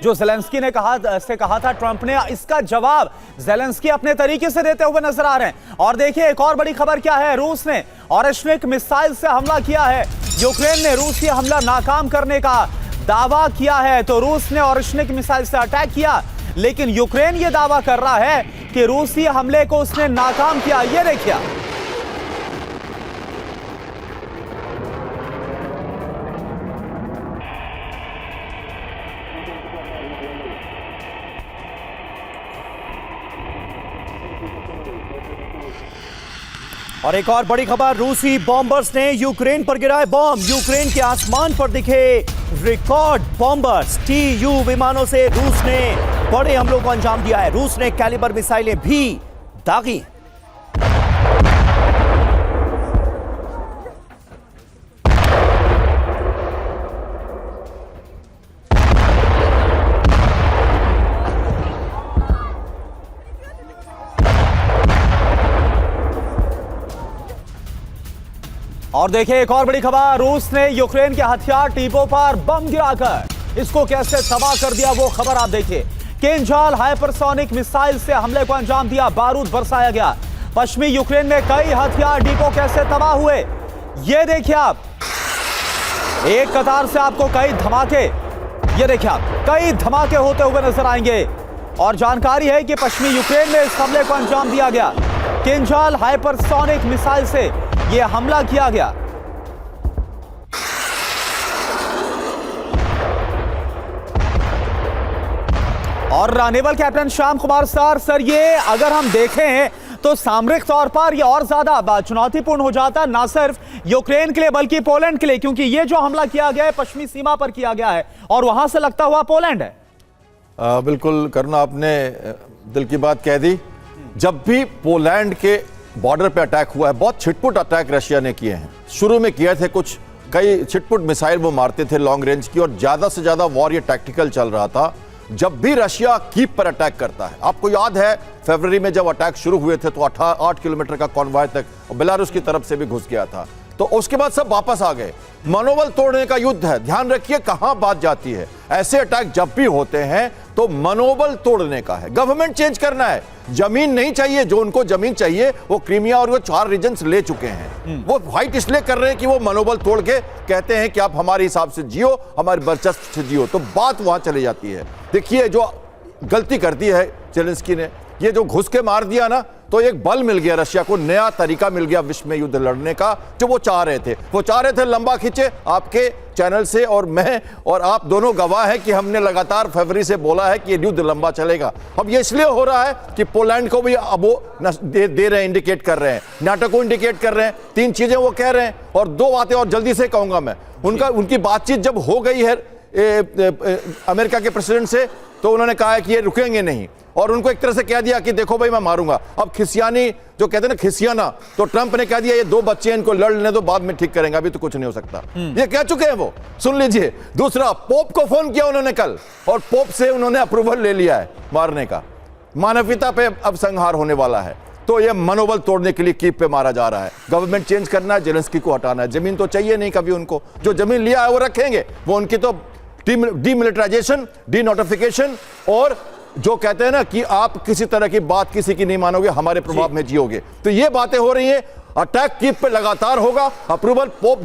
जो ज़ेलेंस्की ने कहा था ट्रंप ने, इसका जवाब ज़ेलेंस्की अपने तरीके से देते हुए नजर आ रहे हैं। और देखिए एक और बड़ी खबर क्या है, रूस ने ऑरेशनिक मिसाइल से हमला किया है। यूक्रेन ने रूसी हमला नाकाम करने का दावा किया है। तो रूस ने ऑरेशनिक मिसाइल से अटैक किया, लेकिन यूक्रेन ये दावा कर रहा है कि रूसी हमले को उसने नाकाम किया। ये देखिए और एक और बड़ी खबर, रूसी बॉम्बर्स ने यूक्रेन पर गिराए बॉम्ब। यूक्रेन के आसमान पर दिखे रिकॉर्ड बॉम्बर्स। TU विमानों से रूस ने बड़े हमलों को अंजाम दिया है। रूस ने कैलिबर मिसाइलें भी दागी। और देखिए एक और बड़ी खबर, रूस ने यूक्रेन के हथियार डिपो पर बम गिराकर इसको कैसे तबाह कर दिया, वो खबर आप देखिए। किंजल हाइपरसोनिक मिसाइल से हमले को अंजाम दिया, बारूद बरसाया गया। पश्चिमी यूक्रेन में कई हथियार डिपो कैसे तबाह हुए, ये देखिए आप। एक कतार से आपको कई धमाके, ये देखिए आप, कई धमाके होते हुए नजर आएंगे। और जानकारी है कि पश्चिमी यूक्रेन में इस हमले को अंजाम दिया गया। किंजल हाइपरसोनिक मिसाइल से यह हमला किया गया। और naval captain Shyam Kumar sir, ये अगर हम देखें तो सामरिक तौर पर यह और ज्यादा चुनौतीपूर्ण हो जाता, ना सिर्फ यूक्रेन के लिए बल्कि पोलैंड के लिए, क्योंकि ये जो हमला किया गया है पश्चिमी सीमा पर किया गया है और वहां से लगता हुआ पोलैंड है। बिल्कुल करना, आपने दिल की बात कह दी। जब भी पोलैंड के बॉर्डर पे अटैक हुआ है, बहुत छिटपुट अटैक रशिया ने किए हैं। शुरू में किए थे कुछ, कई छिटपुट मिसाइल वो मारते थे लॉन्ग रेंज की, और ज्यादा से ज्यादा वॉर ये टैक्टिकल चल रहा था। जब भी रशिया कीव पर अटैक करता है, आपको याद है फरवरी में जब अटैक शुरू हुए थे तो 8 किलोमीटर का कॉन्वॉय तक बेलारूस की तरफ से भी घुस गया था। तो उसके बाद सब वापस आ गए। मनोबल तोड़ने का युद्ध है, ध्यान रखिए कहां बात जाती है। ऐसे अटैक जब भी होते हैं तो मनोबल तोड़ने का है, गवर्नमेंट चेंज करना है। जमीन नहीं चाहिए, जो उनको जमीन चाहिए वो क्रीमिया और वो 4 रीजन्स ले चुके हैं। वो फाइट इसलिए कर रहे हैं कि वो मनोबल तोड़ के कहते हैं कि आप हमारे हिसाब से जियो, हमारे वर्चस्व से जियो, तो बात वहां चली जाती है। देखिए जो गलती कर दी है ज़ेलेंस्की ने, ये जो घुस के मार दिया ना, तो एक बल मिल गया रशिया को, नया तरीका मिल गया विश्व में युद्ध लड़ने का, जो वो चाह रहे थे। वो चाह रहे थे लंबा खींचे, आपके चैनल से और मैं और आप दोनों गवाह हैं कि हमने लगातार फरवरी से बोला है कि ये युद्ध लंबा चलेगा। अब ये इसलिए हो रहा है कि पोलैंड को भी अब वो दे रहे हैं, इंडिकेट कर रहे हैं, नाटो को इंडिकेट कर रहे हैं। 3 चीजें वो कह रहे हैं। और 2 बातें और जल्दी से कहूंगा मैं, उनकी बातचीत जब हो गई है अमेरिका के प्रेसिडेंट से, तो उन्होंने कहा है कि ये रुकेंगे नहीं, और उनको एक तरह से कह दिया कि देखो भाई मैं मारूंगा। अब खिसियानी जो कहते हैं ना, खिसियाना, तो ट्रंप ने कह दिया ये 2 बच्चे हैं, इनको लड़ लेने दो, बाद में ठीक करेंगे, अभी तो कुछ नहीं हो सकता। ये कह चुके हैं वो, सुन लीजिए। दूसरा, पोप को फोन किया उन्होंने कल, और पोप से उन्होंने अप्रूवल ले लिया है मारने का। मानवता पे अब संहार होने वाला है। तो ये मनोबल तोड़ने के लिए कीव पे मारा जा रहा है। गवर्नमेंट चेंज करना है, ज़ेलेंस्की को हटाना है। जमीन तो चाहिए नहीं कभी उनको, जो जमीन लिया है वो रखेंगे। वो उनकी तो डीमिलिटराइजेशन, डीनोटिफिकेशन, और जो कहते हैं ना कि आप किसी तरह की बात किसी की नहीं मानोगे, हमारे प्रभाव में जियोगे। तो ये बातें हो रही हैं। अटैक कीव पे लगातार होगा। अप्रूवल पोप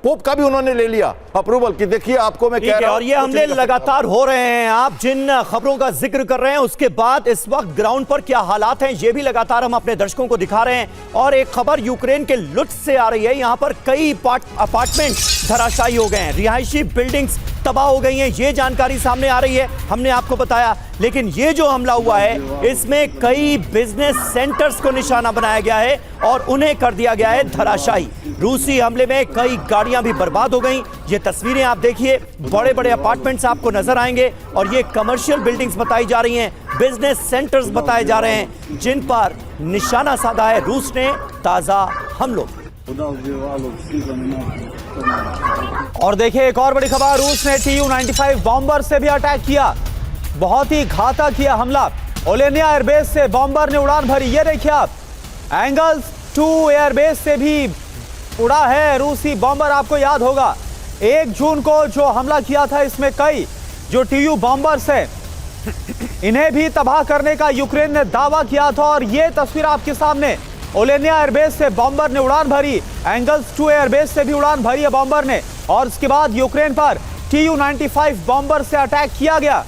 पोप का भी उन्होंने ले लिया अप्रूवल कि देखिए आपको मैं कह रहा हूं। और ये हमले लगातार हो रहे हैं। आप जिन खबरों का जिक्र कर रहे हैं उसके बाद इस वक्त ग्राउंड पर क्या हालात हैं ये भी लगातार हम अपने दर्शकों को दिखा रहे हैं। और एक खबर यूक्रेन के लुट्स से आ रही है। यहां पर कई अपार्टमेंट धराशायी हो गए हैं, रिहायशी बिल्डिंग्स तबाह हो गई हैं, ये जानकारी सामने आ रही है, हमने आपको बताया। लेकिन ये जो हमला हुआ है इसमें कई बिजनेस सेंटर्स को निशाना बनाया गया है और उन्हें कर दिया गया है धराशायी। रूसी हमले में कई गाड़ियां भी बर्बाद हो गई। ये तस्वीरें आप देखिए, बड़े बड़े अपार्टमेंट्स आपको नजर आएंगे और ये कमर्शियल बिल्डिंग्स बताई जा रही हैं, बिजनेस सेंटर्स बताए जा रहे हैं, जिन पर निशाना साधा है रूस ने ताजा हमलों। और देखिए एक और बड़ी खबर, रूस ने Tu-95 बॉम्बर से भी अटैक किया। बहुत ही घातक किया हमला। ओलेनिया एयरबेस से बॉम्बर ने उड़ान भरी। ये देखिए आप, एंगल्स 2 एयरबेस से भी उड़ा है रूसी बॉम्बर। आपको याद होगा 1 जून को जो हमला किया था, इसमें कई जो टीयू बॉम्बर्स है, इन्हें भी तबाह करने का यूक्रेन ने दावा किया था। और ये तस्वीर आपके सामने, ओलेनिया एयरबेस से बॉम्बर ने उड़ान भरी, एंगल्स 2 एयरबेस से भी उड़ान भरी है बॉम्बर ने, और इसके बाद यूक्रेन पर TU-95 बॉम्बर से अटैक किया गया।